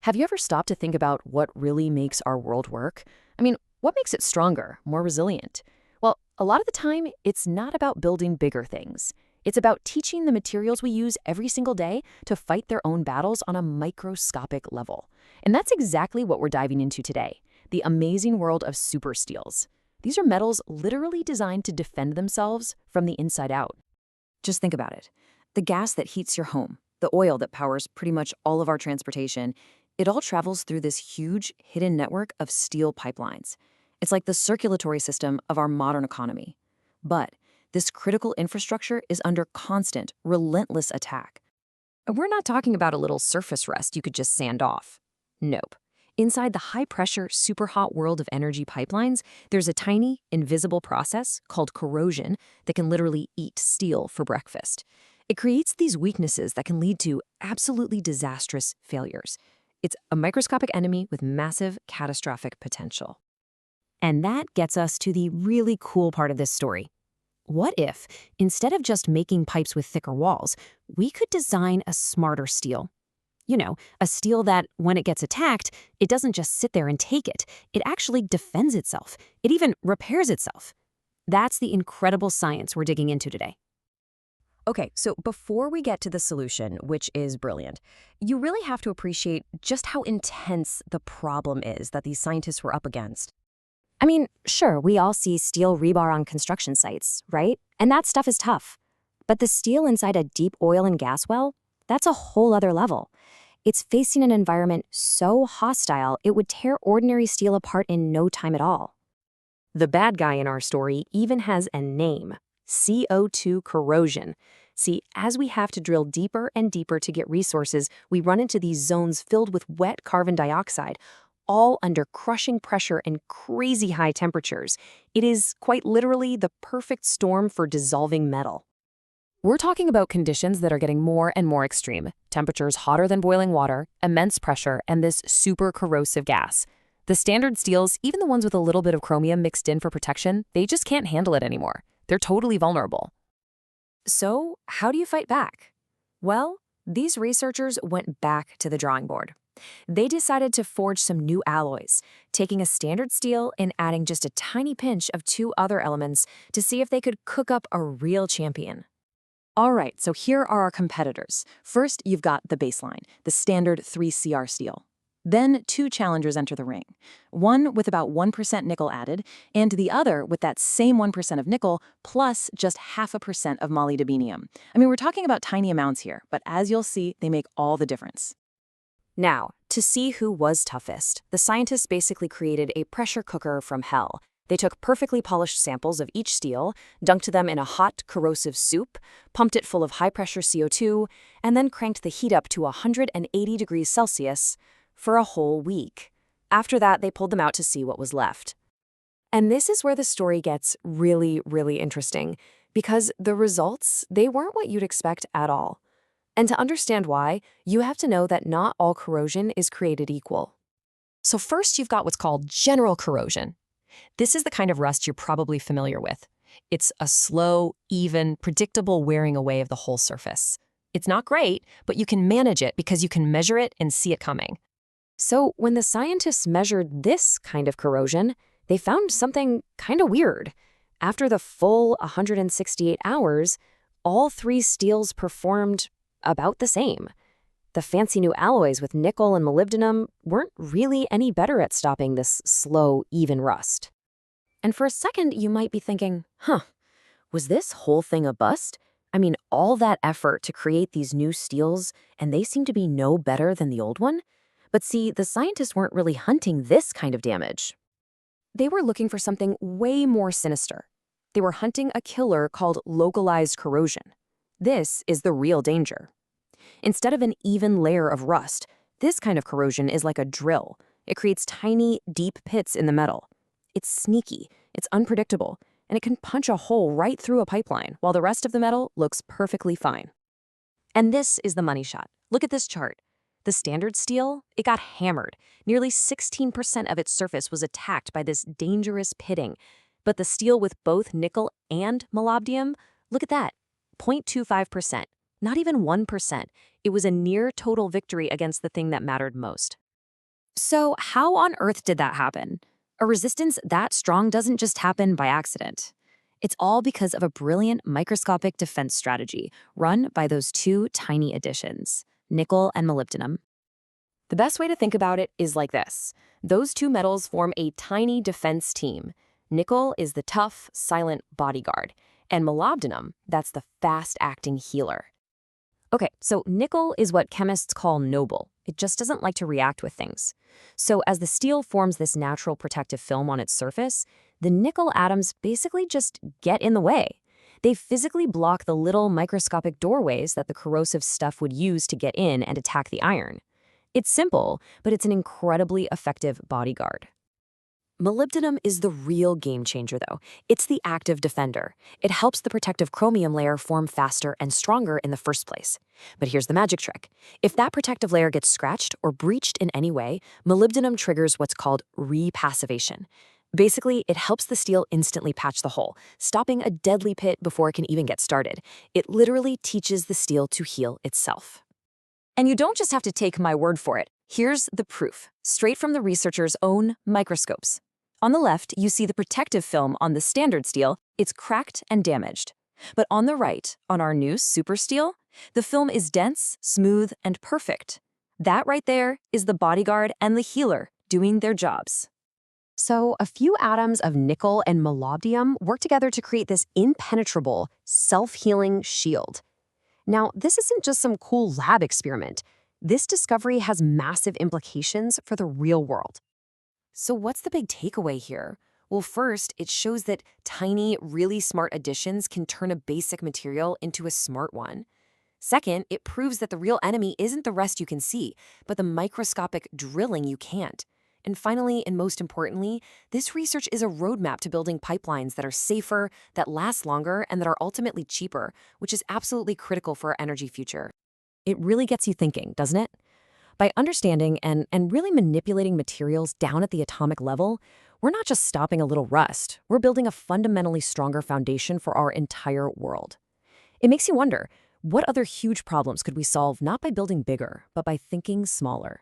Have you ever stopped to think about what really makes our world work? I mean, what makes it stronger, more resilient? Well, a lot of the time, it's not about building bigger things. It's about teaching the materials we use every single day to fight their own battles on a microscopic level. And that's exactly what we're diving into today, the amazing world of supersteels. These are metals literally designed to defend themselves from the inside out. Just think about it. The gas that heats your home, the oil that powers pretty much all of our transportation, it all travels through this huge hidden network of steel pipelines. It's like the circulatory system of our modern economy. But this critical infrastructure is under constant, relentless attack. We're not talking about a little surface rust you could just sand off. Nope. Inside the high-pressure, super-hot world of energy pipelines, there's a tiny, invisible process called corrosion that can literally eat steel for breakfast. It creates these weaknesses that can lead to absolutely disastrous failures. It's a microscopic enemy with massive, catastrophic potential. And that gets us to the really cool part of this story. What if, instead of just making pipes with thicker walls, we could design a smarter steel? You know, a steel that, when it gets attacked, it doesn't just sit there and take it. It actually defends itself. It even repairs itself. That's the incredible science we're digging into today. Okay, so before we get to the solution, which is brilliant, you really have to appreciate just how intense the problem is that these scientists were up against. I mean, sure, we all see steel rebar on construction sites, right? And that stuff is tough. But the steel inside a deep oil and gas well, that's a whole other level. It's facing an environment so hostile, it would tear ordinary steel apart in no time at all. The bad guy in our story even has a name: CO2 corrosion. See, as we have to drill deeper and deeper to get resources, we run into these zones filled with wet carbon dioxide, all under crushing pressure and crazy high temperatures. It is quite literally the perfect storm for dissolving metal. We're talking about conditions that are getting more and more extreme. Temperatures hotter than boiling water, immense pressure, and this super corrosive gas. The standard steels, even the ones with a little bit of chromium mixed in for protection, they just can't handle it anymore. They're totally vulnerable. So, how do you fight back? Well, these researchers went back to the drawing board. They decided to forge some new alloys, taking a standard steel and adding just a tiny pinch of two other elements to see if they could cook up a real champion. All right, so here are our competitors. First, you've got the baseline, the standard 3CR steel. Then two challengers enter the ring, one with about 1% nickel added, and the other with that same 1% of nickel plus just 0.5% of molybdenum. I mean, we're talking about tiny amounts here, but as you'll see, they make all the difference. Now, to see who was toughest, the scientists basically created a pressure cooker from hell. They took perfectly polished samples of each steel, dunked them in a hot, corrosive soup, pumped it full of high-pressure CO2, and then cranked the heat up to 180 degrees Celsius for a whole week. After that, they pulled them out to see what was left. And this is where the story gets really, really interesting, because the results, they weren't what you'd expect at all. And to understand why, you have to know that not all corrosion is created equal. So first, you've got what's called general corrosion. This is the kind of rust you're probably familiar with. It's a slow, even, predictable wearing away of the whole surface. It's not great, but you can manage it because you can measure it and see it coming. So when the scientists measured this kind of corrosion, they found something kind of weird. After the full 168 hours, all three steels performed about the same. The fancy new alloys with nickel and molybdenum weren't really any better at stopping this slow, even rust. And for a second, you might be thinking, was this whole thing a bust? I mean, all that effort to create these new steels, and they seem to be no better than the old one? But see, the scientists weren't really hunting this kind of damage. They were looking for something way more sinister. They were hunting a killer called localized corrosion. This is the real danger. Instead of an even layer of rust, this kind of corrosion is like a drill. It creates tiny, deep pits in the metal. It's sneaky, it's unpredictable, and it can punch a hole right through a pipeline while the rest of the metal looks perfectly fine. And this is the money shot. Look at this chart. The standard steel, it got hammered. Nearly 16% of its surface was attacked by this dangerous pitting. But the steel with both nickel and molybdenum, look at that, 0.25%. Not even 1%. It was a near total victory against the thing that mattered most. So, how on earth did that happen? A resistance that strong doesn't just happen by accident. It's all because of a brilliant microscopic defense strategy run by those two tiny additions, nickel and molybdenum. The best way to think about it is like this. Those two metals form a tiny defense team. Nickel is the tough, silent bodyguard, and molybdenum, that's the fast-acting healer. Okay, so nickel is what chemists call noble. It just doesn't like to react with things. So as the steel forms this natural protective film on its surface, the nickel atoms basically just get in the way. They physically block the little microscopic doorways that the corrosive stuff would use to get in and attack the iron. It's simple, but it's an incredibly effective bodyguard. Molybdenum is the real game changer, though. It's the active defender. It helps the protective chromium layer form faster and stronger in the first place. But here's the magic trick. If that protective layer gets scratched or breached in any way, molybdenum triggers what's called repassivation. Basically, it helps the steel instantly patch the hole, stopping a deadly pit before it can even get started. It literally teaches the steel to heal itself. And you don't just have to take my word for it. Here's the proof, straight from the researchers' own microscopes. On the left, you see the protective film on the standard steel. It's cracked and damaged. But on the right, on our new super steel, the film is dense, smooth, and perfect. That right there is the bodyguard and the healer doing their jobs. So a few atoms of nickel and molybdenum work together to create this impenetrable, self-healing shield. Now, this isn't just some cool lab experiment. This discovery has massive implications for the real world. So what's the big takeaway here? Well, first, it shows that tiny, really smart additions can turn a basic material into a smart one. Second, it proves that the real enemy isn't the rest you can see, but the microscopic drilling you can't. And finally, and most importantly, this research is a roadmap to building pipelines that are safer, that last longer, and that are ultimately cheaper, which is absolutely critical for our energy future. It really gets you thinking, doesn't it? By understanding and really manipulating materials down at the atomic level, we're not just stopping a little rust, we're building a fundamentally stronger foundation for our entire world. It makes you wonder, what other huge problems could we solve not by building bigger, but by thinking smaller?